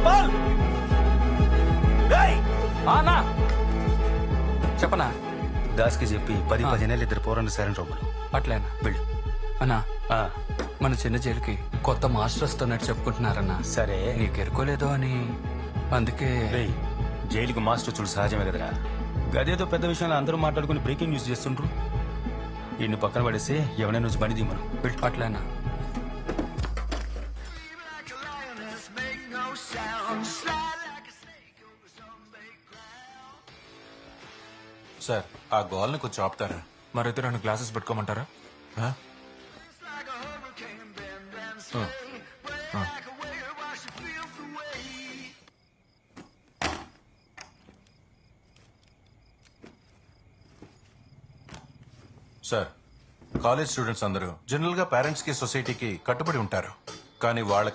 గోపాల్ అన్నా చెప్పనా? దాస్కి చెప్పి 10-15 ఏళ్ళు ఇద్దరు పోరండి సరైన రూపులు అట్లేనా? వెళ్ళు. అన్నా మన చిన్న జైలుకి కొత్త మాస్టర్ వస్తున్నట్టు చెప్పుకుంటున్నారన్నా. సరే నీకు ఎరుకోలేదో అని అందుకే. రేయ్, జైలుకి మాస్టర్ చూడు సహజమే కదరా. గదేదో పెద్ద విషయంలో అందరూ మాట్లాడుకుని బ్రేకింగ్ న్యూస్ చేస్తుండ్రు. ఇన్ని పక్కన పడేసి ఎవరైనా నుంచి బండి దిమ్మను. అట్లేనా? సార్ ఆ గోల్ని కొంచెం ఆపుతారా? మరైతే నన్ను గ్లాసెస్ పెట్టుకోమంటారా? సార్ కాలేజ్ స్టూడెంట్స్ అందరూ జనరల్ గా పేరెంట్స్ కి సొసైటీకి కట్టుబడి ఉంటారు, కానీ వాళ్ళకి